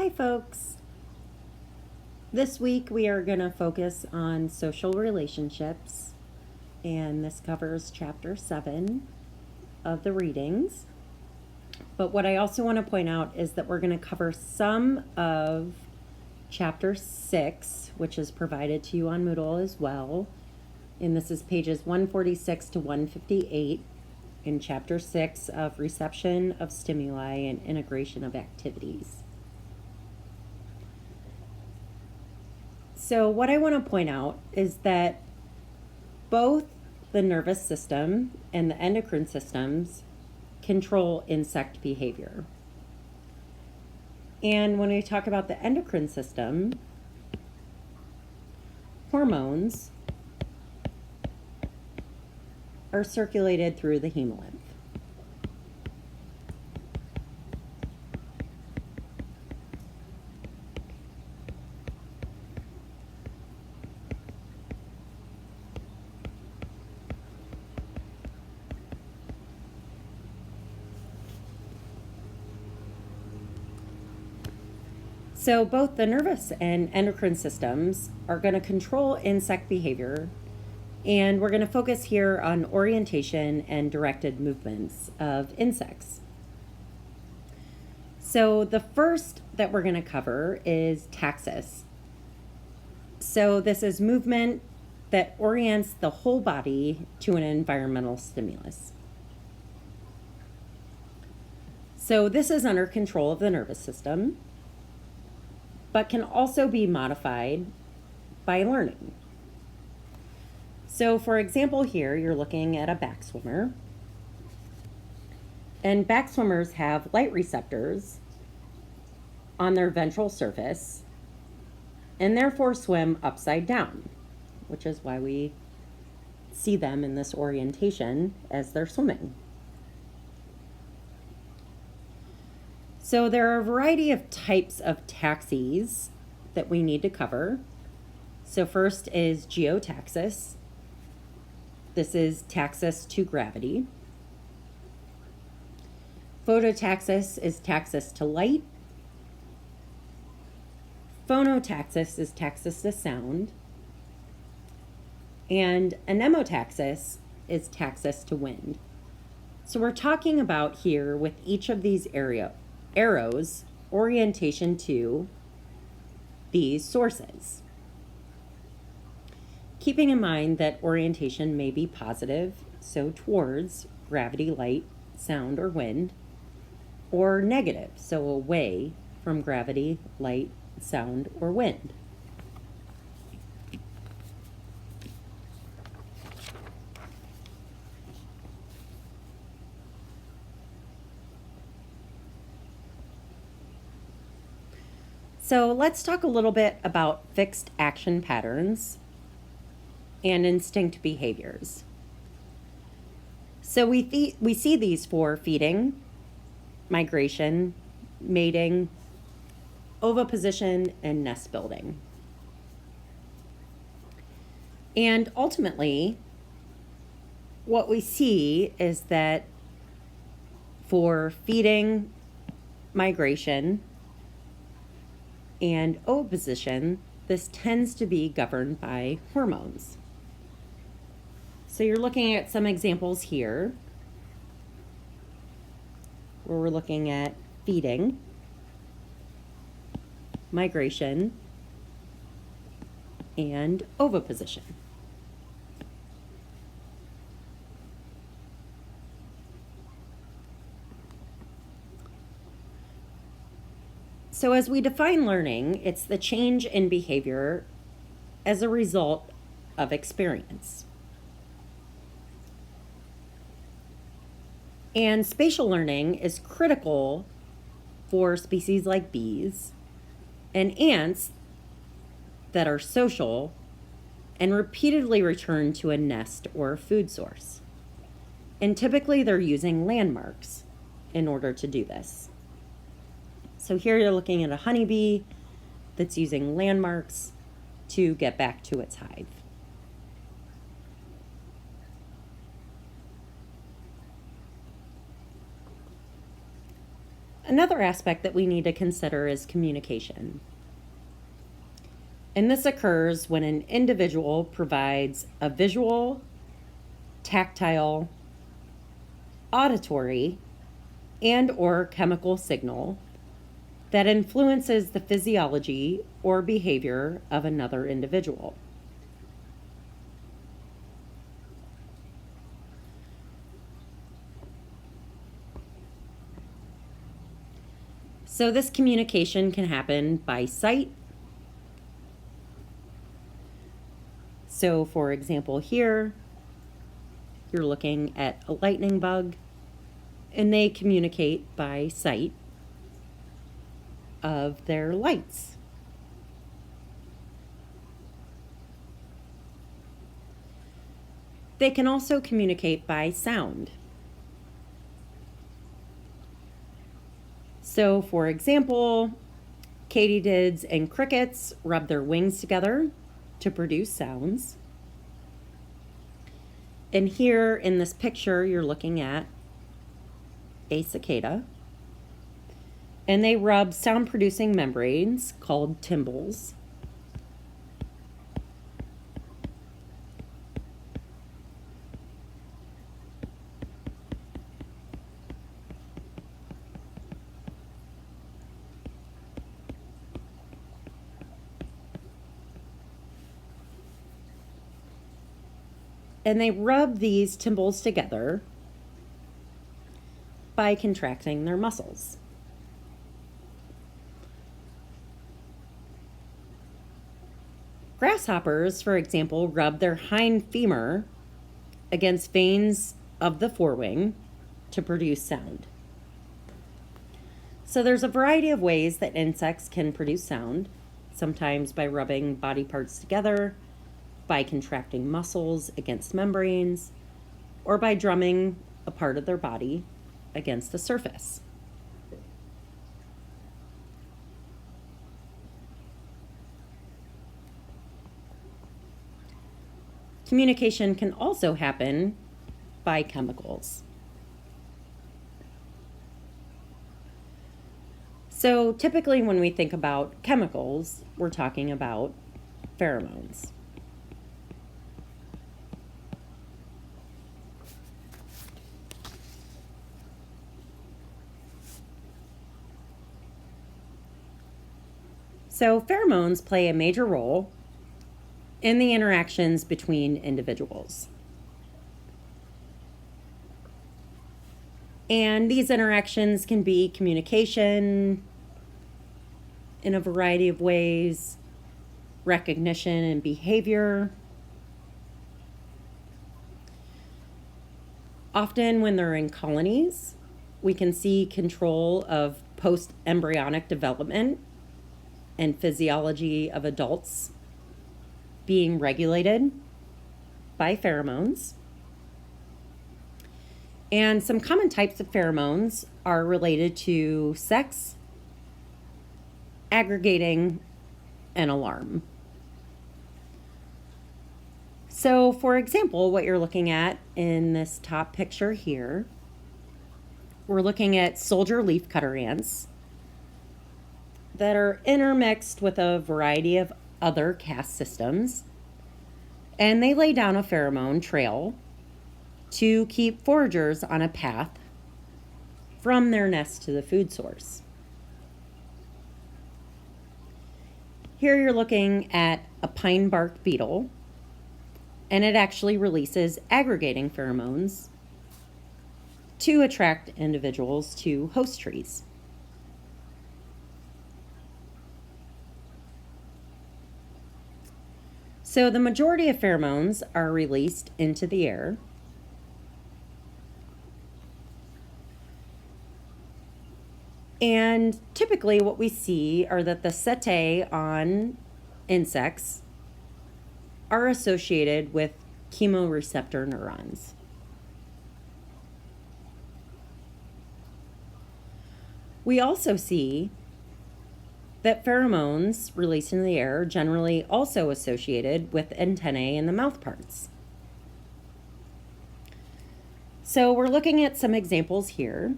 Hi, folks. This week we are going to focus on social relationships, and this covers chapter 7 of the readings. But what I also want to point out is that we're going to cover some of chapter 6, which is provided to you on Moodle as well. And this is pages 146 to 158 in chapter 6 of reception of stimuli and integration of activities. So what I want to point out is that both the nervous system and the endocrine systems control insect behavior. And when we talk about the endocrine system, hormones are circulated through the hemolymph. So both the nervous and endocrine systems are going to control insect behavior, and we're going to focus here on orientation and directed movements of insects. So the first that we're going to cover is taxis. So this is movement that orients the whole body to an environmental stimulus. So this is under control of the nervous system, but can also be modified by learning. So for example here, you're looking at a back swimmer. And back swimmers have light receptors on their ventral surface and therefore swim upside down, which is why we see them in this orientation as they're swimming. So there are a variety of types of taxis that we need to cover. So first is geotaxis. This is taxis to gravity. Phototaxis is taxis to light. Phonotaxis is taxis to sound. And anemotaxis is taxis to wind. So we're talking about here with each of these arrows, orientation to these sources. Keeping in mind that orientation may be positive, so towards gravity, light, sound, or wind, or negative, so away from gravity, light, sound, or wind. So let's talk a little bit about fixed action patterns and instinct behaviors. So we see these for feeding, migration, mating, oviposition, and nest building. And ultimately, what we see is that for feeding, migration, and oviposition, this tends to be governed by hormones. So you're looking at some examples here where we're looking at feeding, migration, and oviposition. So as we define learning, it's the change in behavior as a result of experience. And spatial learning is critical for species like bees and ants that are social and repeatedly return to a nest or a food source. And typically they're using landmarks in order to do this. So here you're looking at a honeybee that's using landmarks to get back to its hive. Another aspect that we need to consider is communication. And this occurs when an individual provides a visual, tactile, auditory, and or chemical signal that influences the physiology or behavior of another individual. So this communication can happen by sight. So for example here, you're looking at a lightning bug, and they communicate by sight of their lights. They can also communicate by sound. So for example, katydids and crickets rub their wings together to produce sounds. And here in this picture, you're looking at a cicada. And they rub sound-producing membranes called tymbals. And they rub these tymbals together by contracting their muscles. Grasshoppers, for example, rub their hind femur against veins of the forewing to produce sound. So there's a variety of ways that insects can produce sound, sometimes by rubbing body parts together, by contracting muscles against membranes, or by drumming a part of their body against the surface. Communication can also happen by chemicals. So typically when we think about chemicals, we're talking about pheromones. So pheromones play a major role in the interactions between individuals. And these interactions can be communication in a variety of ways, recognition and behavior. Often when they're in colonies, we can see control of post-embryonic development and physiology of adults being regulated by pheromones. And some common types of pheromones are related to sex, aggregating, and alarm. So for example, what you're looking at in this top picture here, we're looking at soldier leafcutter ants that are intermixed with a variety of other caste systems, and they lay down a pheromone trail to keep foragers on a path from their nest to the food source. Here you're looking at a pine bark beetle, and it actually releases aggregating pheromones to attract individuals to host trees. So the majority of pheromones are released into the air. And typically what we see are that the setae on insects are associated with chemoreceptor neurons. We also see that pheromones released in the air are generally also associated with antennae in the mouth parts. So we're looking at some examples here.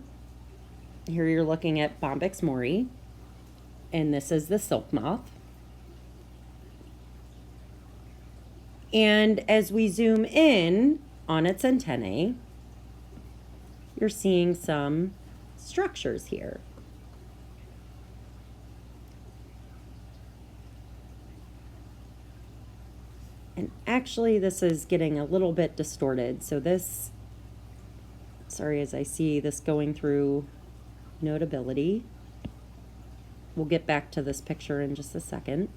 Here you're looking at Bombyx mori, and this is the silk moth. And as we zoom in on its antennae, you're seeing some structures here. And actually, this is getting a little bit distorted. So this, sorry, as I see this going through notability. We'll get back to this picture in just a second.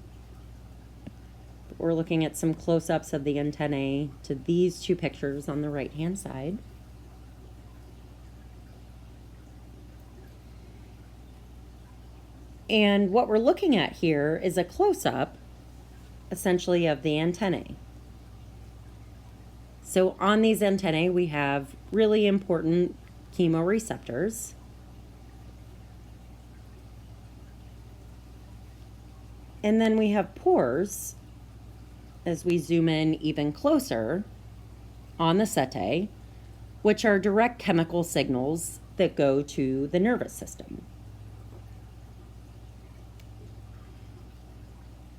But we're looking at some close-ups of the antennae to these two pictures on the right-hand side. And what we're looking at here is a close-up, essentially, of the antennae. So on these antennae, we have really important chemoreceptors. And then we have pores, as we zoom in even closer on the setae, which are direct chemical signals that go to the nervous system.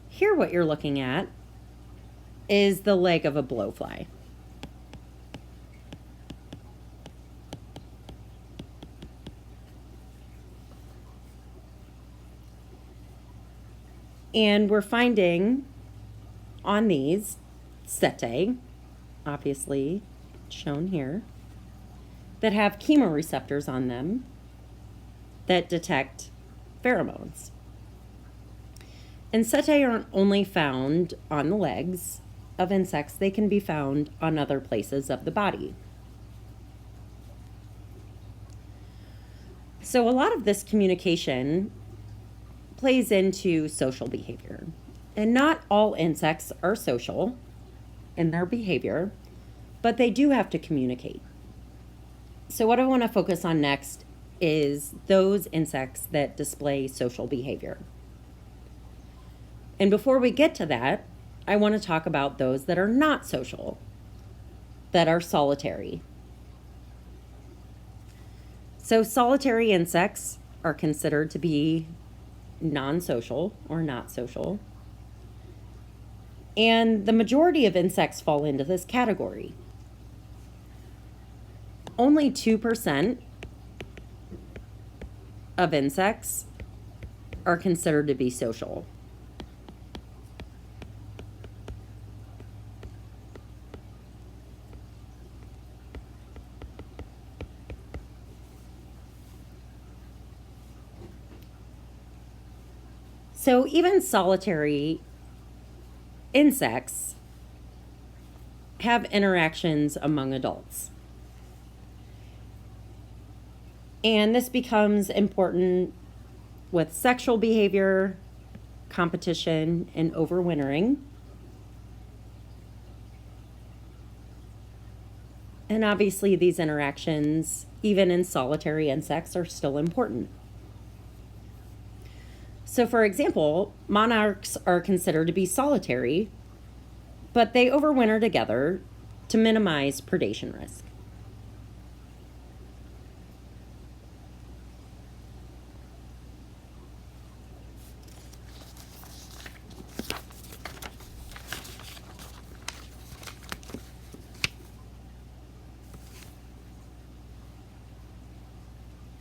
Here what you're looking at is the leg of a blowfly. And we're finding on these setae, obviously shown here, that have chemoreceptors on them that detect pheromones. And setae aren't only found on the legs of insects, they can be found on other places of the body. So a lot of this communication plays into social behavior. And not all insects are social in their behavior, but they do have to communicate. So what I want to focus on next is those insects that display social behavior. And before we get to that, I want to talk about those that are not social, that are solitary. So solitary insects are considered to be non-social or not social. And the majority of insects fall into this category. Only 2% of insects are considered to be social. So even solitary insects have interactions among adults. And this becomes important with sexual behavior, competition, and overwintering. And obviously these interactions, even in solitary insects, are still important. So for example, monarchs are considered to be solitary, but they overwinter together to minimize predation risk.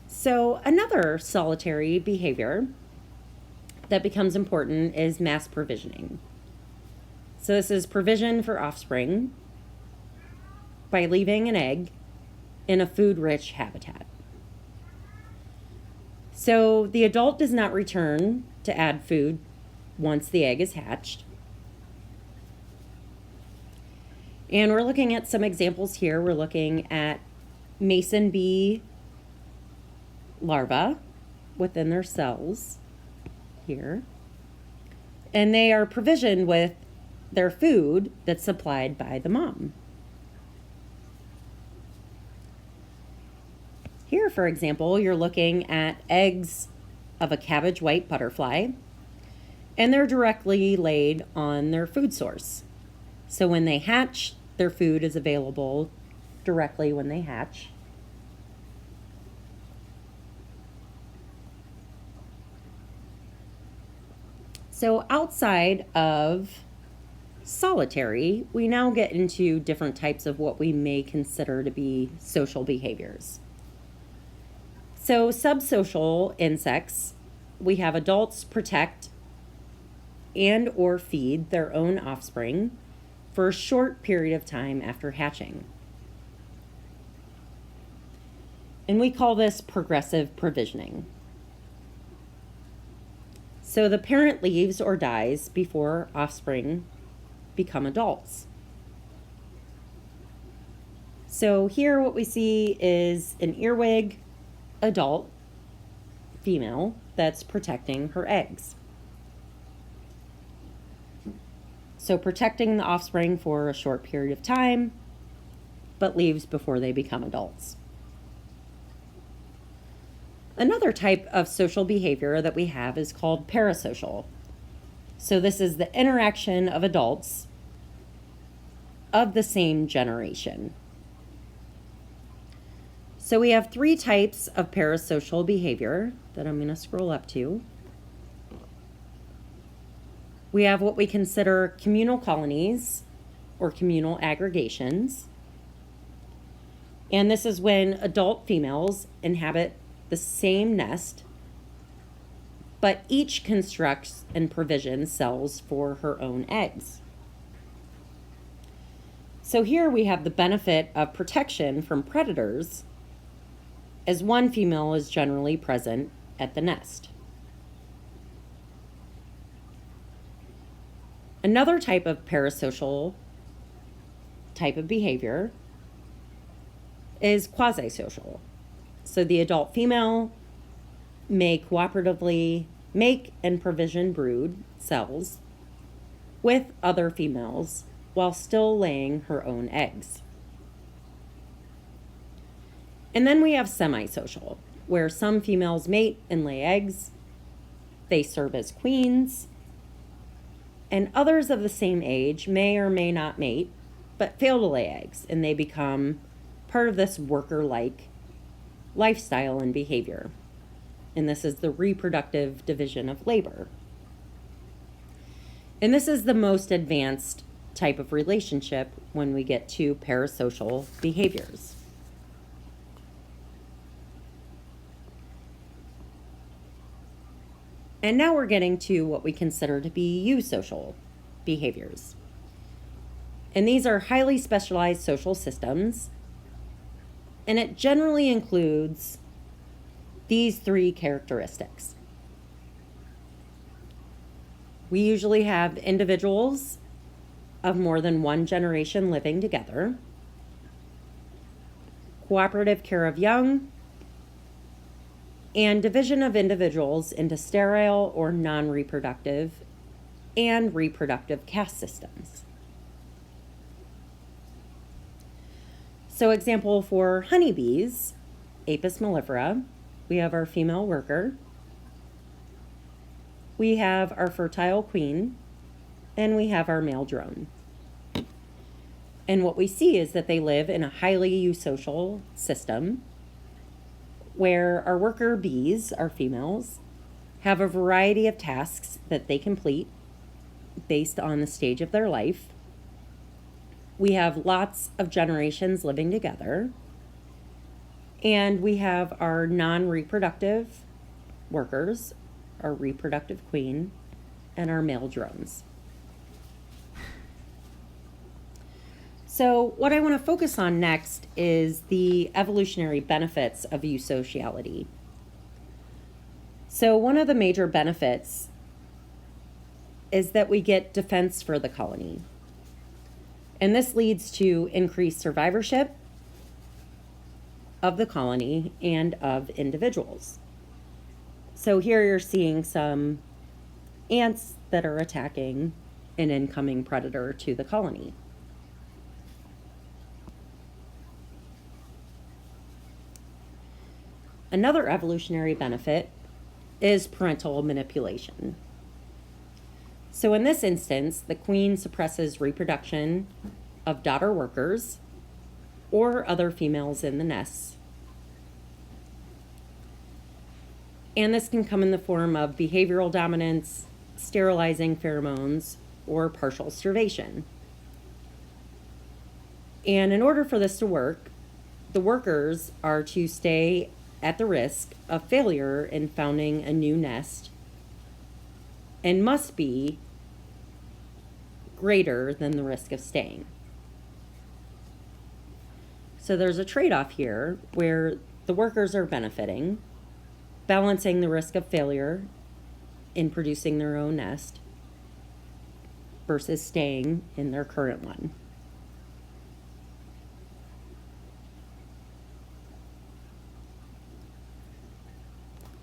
So another solitary behavior that becomes important is mass provisioning. So this is provision for offspring by leaving an egg in a food-rich habitat. So the adult does not return to add food once the egg is hatched. And we're looking at some examples here. We're looking at mason bee larvae within their cells here. And they are provisioned with their food that's supplied by the mom. Here, for example, you're looking at eggs of a cabbage white butterfly, and they're directly laid on their food source. So when they hatch, their food is available directly when they hatch. So outside of solitary, we now get into different types of what we may consider to be social behaviors. So subsocial insects, we have adults protect and or feed their own offspring for a short period of time after hatching. And we call this progressive provisioning. So the parent leaves or dies before offspring become adults. So here what we see is an earwig adult female that's protecting her eggs. So protecting the offspring for a short period of time, but leaves before they become adults. Another type of social behavior that we have is called parasocial. So this is the interaction of adults of the same generation. So we have 3 types of parasocial behavior that I'm going to scroll up to. We have what we consider communal colonies or communal aggregations. And this is when adult females inhabit the same nest, but each constructs and provisions cells for her own eggs. So here we have the benefit of protection from predators, as one female is generally present at the nest. Another type of parasocial type of behavior is quasi-social. So the adult female may cooperatively make and provision brood cells with other females while still laying her own eggs. And then we have semi-social, where some females mate and lay eggs. They serve as queens. And others of the same age may or may not mate, but fail to lay eggs, and they become part of this worker-like lifestyle and behavior. And this is the reproductive division of labor. And this is the most advanced type of relationship when we get to parasocial behaviors. And now we're getting to what we consider to be eusocial behaviors. And these are highly specialized social systems, and it generally includes these 3 characteristics. We usually have individuals of more than one generation living together, cooperative care of young, and division of individuals into sterile or non-reproductive and reproductive caste systems. So example for honeybees, Apis mellifera, we have our female worker, we have our fertile queen, and we have our male drone. And what we see is that they live in a highly eusocial system where our worker bees, our females, have a variety of tasks that they complete based on the stage of their life. We have lots of generations living together, and we have our non-reproductive workers, our reproductive queen, and our male drones. So what I want to focus on next is the evolutionary benefits of eusociality. So one of the major benefits is that we get defense for the colony. And this leads to increased survivorship of the colony and of individuals. So here you're seeing some ants that are attacking an incoming predator to the colony. Another evolutionary benefit is parental manipulation. So in this instance, the queen suppresses reproduction of daughter workers or other females in the nests. And this can come in the form of behavioral dominance, sterilizing pheromones, or partial starvation. And in order for this to work, the workers are to stay at the risk of failure in founding a new nest and must be greater than the risk of staying. So there's a trade-off here where the workers are benefiting, balancing the risk of failure in producing their own nest versus staying in their current one.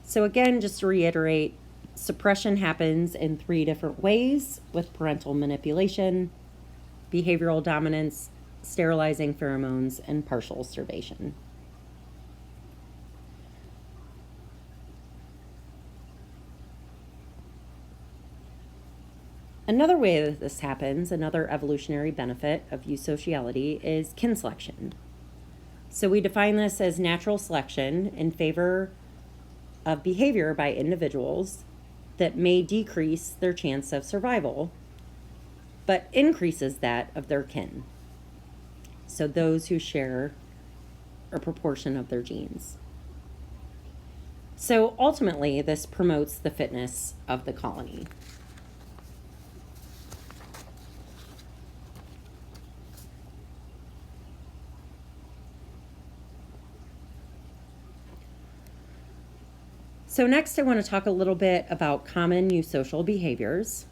So again, just to reiterate, suppression happens in 3 different ways with parental manipulation, behavioral dominance, sterilizing pheromones, and partial starvation. Another way that this happens, another evolutionary benefit of eusociality, is kin selection. So we define this as natural selection in favor of behavior by individuals that may decrease their chance of survival, but increases that of their kin. So those who share a proportion of their genes. So ultimately, this promotes the fitness of the colony. So next I want to talk a little bit about common eusocial behaviors.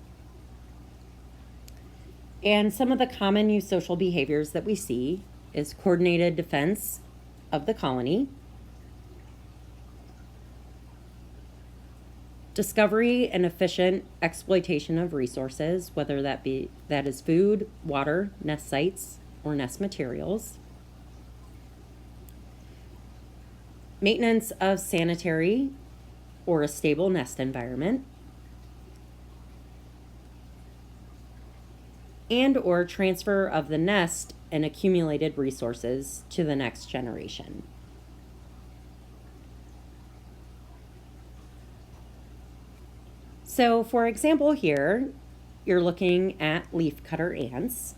And some of the common eusocial behaviors that we see is coordinated defense of the colony, discovery and efficient exploitation of resources, whether that is food, water, nest sites, or nest materials, maintenance of sanitary or a stable nest environment, and or transfer of the nest and accumulated resources to the next generation. So for example here, you're looking at leafcutter ants,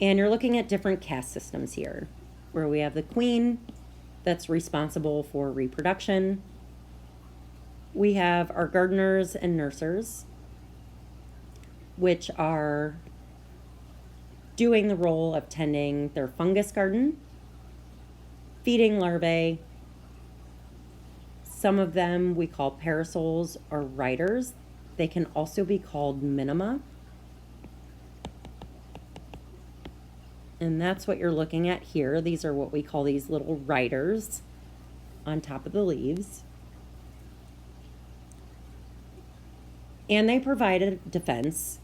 and you're looking at different caste systems here, where we have the queen that's responsible for reproduction. We have our gardeners and nursers, which are doing the role of tending their fungus garden, feeding larvae. Some of them we call parasols or riders. They can also be called minima. And that's what you're looking at here. These are what we call these little riders on top of the leaves. And they provide a defense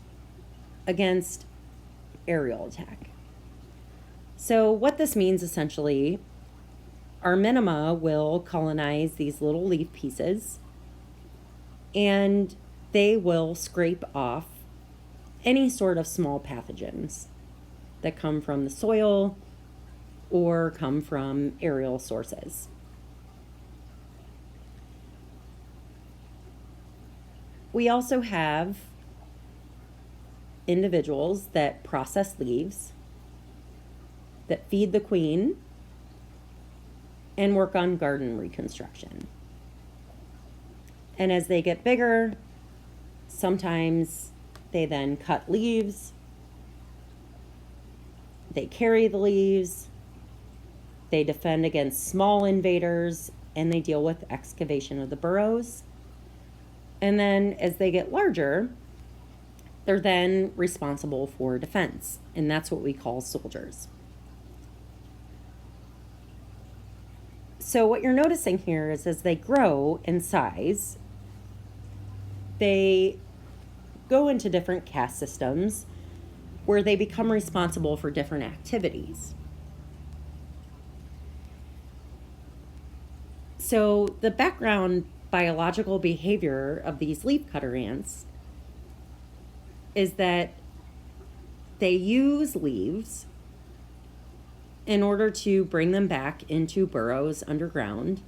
against aerial attack. So what this means essentially, our minima will colonize these little leaf pieces, and they will scrape off any sort of small pathogens that come from the soil or come from aerial sources. We also have individuals that process leaves, that feed the queen, and work on garden reconstruction. And as they get bigger, sometimes they then cut leaves, they carry the leaves, they defend against small invaders, and they deal with excavation of the burrows. And then as they get larger, they're then responsible for defense, and that's what we call soldiers. So what you're noticing here is as they grow in size, they go into different caste systems where they become responsible for different activities. So the background biological behavior of these leafcutter ants is that they use leaves in order to bring them back into burrows underground.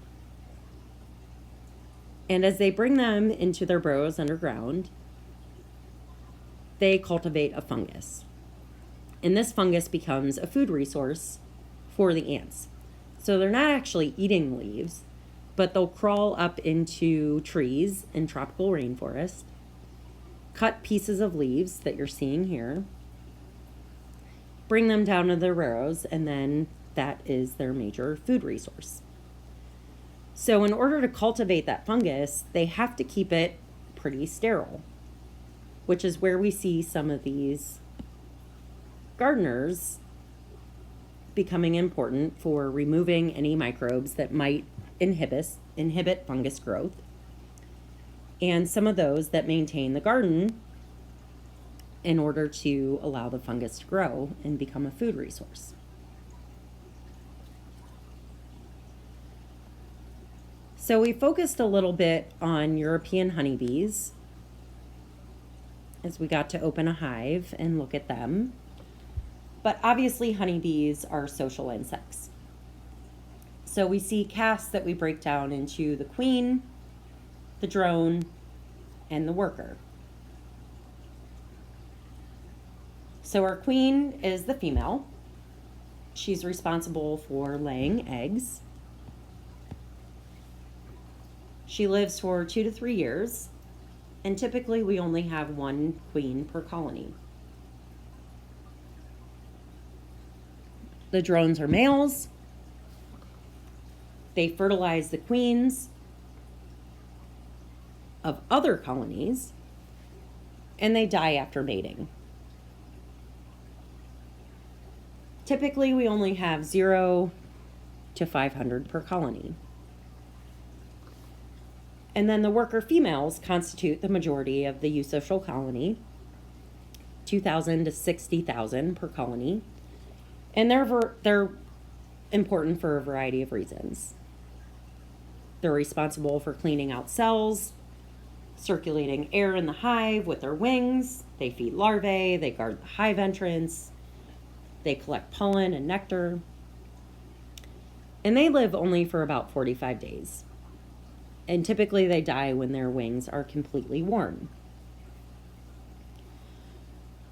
And as they bring them into their burrows underground, they cultivate a fungus. And this fungus becomes a food resource for the ants. So they're not actually eating leaves, but they'll crawl up into trees in tropical rainforest, cut pieces of leaves that you're seeing here, bring them down to their burrows, and then that is their major food resource. So in order to cultivate that fungus, they have to keep it pretty sterile, which is where we see some of these gardeners becoming important for removing any microbes that might inhibit fungus growth, and some of those that maintain the garden in order to allow the fungus to grow and become a food resource. So we focused a little bit on European honeybees as we got to open a hive and look at them. But obviously honeybees are social insects. So we see castes that we break down into the queen, the drone, and the worker. So our queen is the female. She's responsible for laying eggs. She lives for 2 to 3 years, and typically we only have one queen per colony. The drones are males. They fertilize the queens of other colonies, and they die after mating. Typically, we only have 0 to 500 per colony. And then the worker females constitute the majority of the eusocial colony, 2,000 to 60,000 per colony. And they're important for a variety of reasons. They're responsible for cleaning out cells, circulating air in the hive with their wings. They feed larvae, they guard the hive entrance, they collect pollen and nectar. And they live only for about 45 days. And typically they die when their wings are completely worn.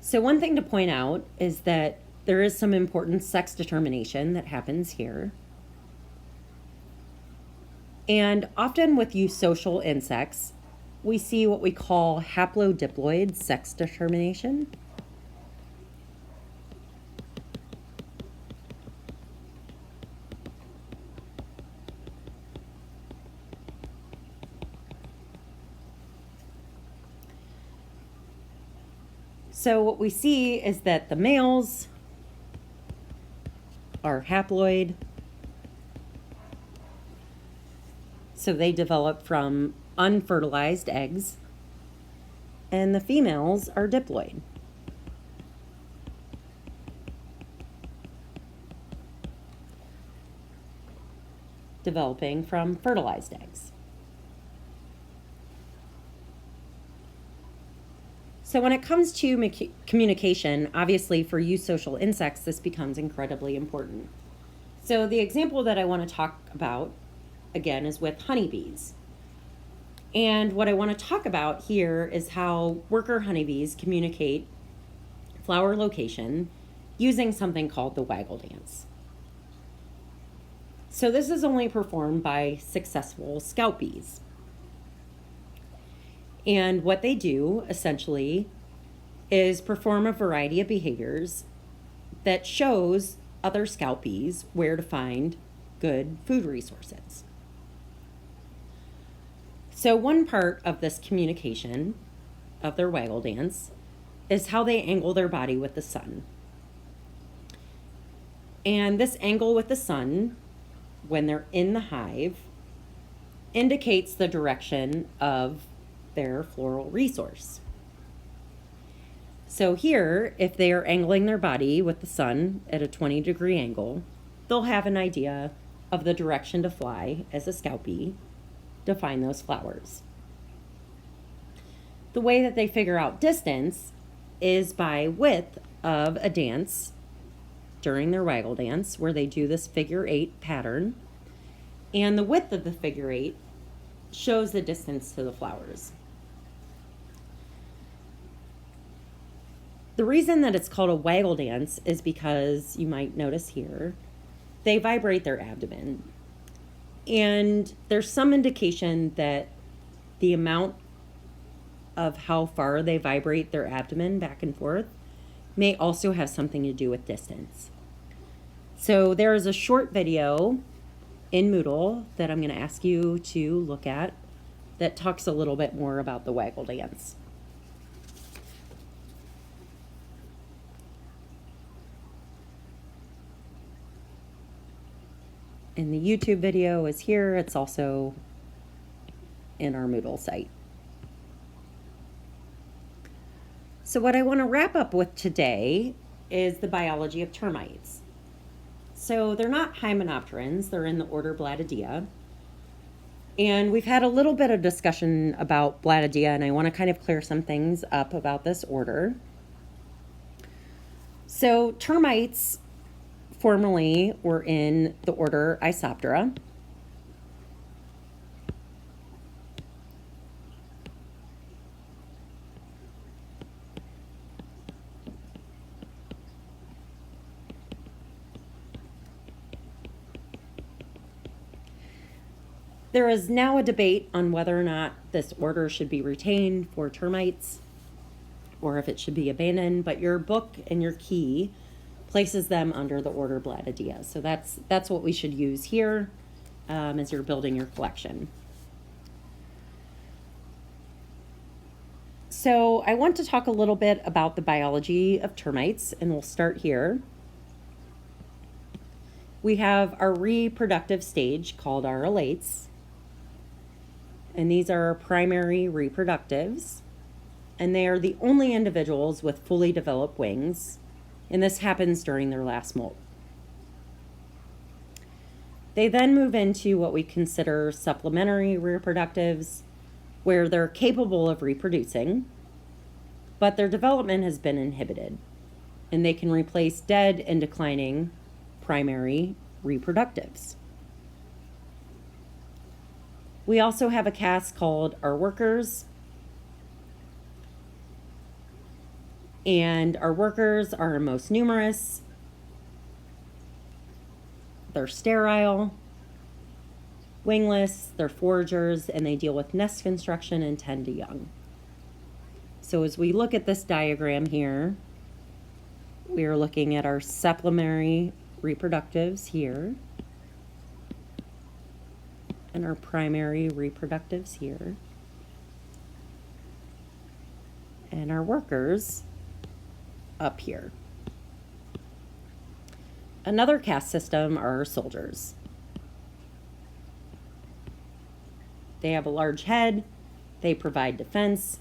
So one thing to point out is that there is some important sex determination that happens here. And often with eusocial insects, we see what we call haplodiploid sex determination. So what we see is that the males are haploid. So they develop from unfertilized eggs. And the females are diploid. Developing from fertilized eggs. So when it comes to communication, obviously for eusocial insects, this becomes incredibly important. So the example that I want to talk about, again, is with honeybees. And what I want to talk about here is how worker honeybees communicate flower location using something called the waggle dance. So this is only performed by successful scout bees. And what they do, essentially, is perform a variety of behaviors that shows other scout bees where to find good food resources. So one part of this communication of their waggle dance is how they angle their body with the sun. And this angle with the sun, when they're in the hive, indicates the direction of their floral resource. So here, if they are angling their body with the sun at a 20-degree angle, they'll have an idea of the direction to fly as a scout bee to find those flowers. The way that they figure out distance is by width of a dance during their waggle dance, where they do this figure 8 pattern. And the width of the figure 8 shows the distance to the flowers. The reason that it's called a waggle dance is because, you might notice here, they vibrate their abdomen. And there's some indication that the amount of how far they vibrate their abdomen back and forth may also have something to do with distance. So there is a short video in Moodle that I'm going to ask you to look at that talks a little bit more about the waggle dance. And the YouTube video is here. It's also in our Moodle site. So what I want to wrap up with today is the biology of termites. So they're not hymenopterans, they're in the order Blattidia. And we've had a little bit of discussion about Blattidia, and I want to kind of clear some things up about this order. So termites formerly were in the order Isoptera. There is now a debate on whether or not this order should be retained for termites or if it should be abandoned, but your book and your key places them under the order Blattidia. So that's what we should use here as you're building your collection. So I want to talk a little bit about the biology of termites, and we'll start here. We have our reproductive stage called our elates. And these are our primary reproductives. And they are the only individuals with fully developed wings. And this happens during their last molt. They then move into what we consider supplementary reproductives, where they're capable of reproducing, but their development has been inhibited. And they can replace dead and declining primary reproductives. We also have a caste called our workers. And our workers are our most numerous. They're sterile, wingless, they're foragers, and they deal with nest construction and tend to young. So as we look at this diagram here, we are looking at our supplementary reproductives here, and our primary reproductives here, and our workers up here. Another caste system are our soldiers. They have a large head, they provide defense,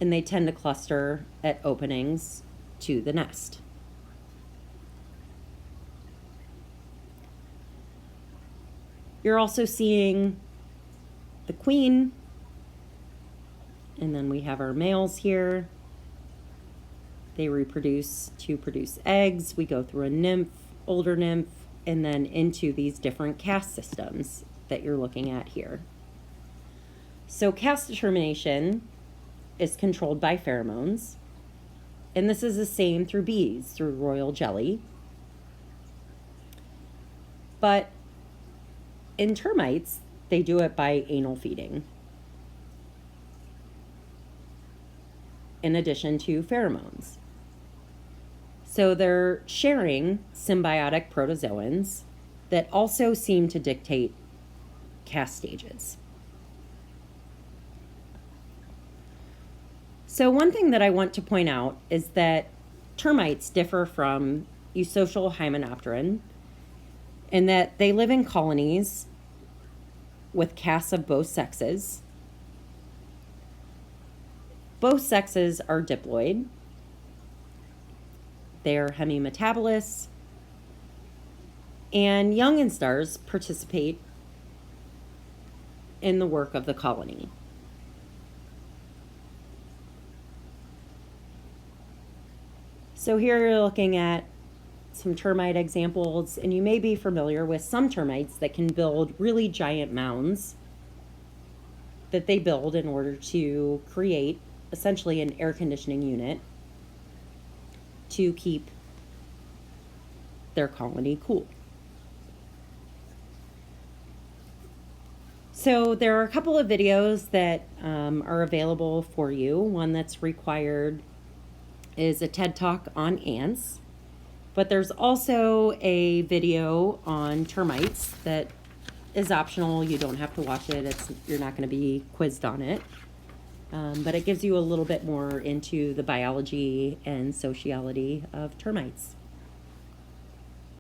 and they tend to cluster at openings to the nest. You're also seeing the queen, and then we have our males here. They reproduce to produce eggs. We go through a nymph, older nymph, and then into these different caste systems that you're looking at here. So caste determination is controlled by pheromones, and this is the same through bees, through royal jelly. But in termites, they do it by anal feeding, in addition to pheromones. So they're sharing symbiotic protozoans that also seem to dictate caste stages. So one thing that I want to point out is that termites differ from eusocial hymenopteran in that they live in colonies with castes of both sexes. Both sexes are diploid. They are hemimetabolists, and young instars participate in the work of the colony. So here you're looking at some termite examples, and you may be familiar with some termites that can build really giant mounds that they build in order to create essentially an air conditioning unit to keep their colony cool. So there are a couple of videos that are available for you. One that's required is a TED Talk on ants, but there's also a video on termites that is optional. You don't have to watch it. You're not going to be quizzed on it. But it gives you a little bit more into the biology and sociology of termites.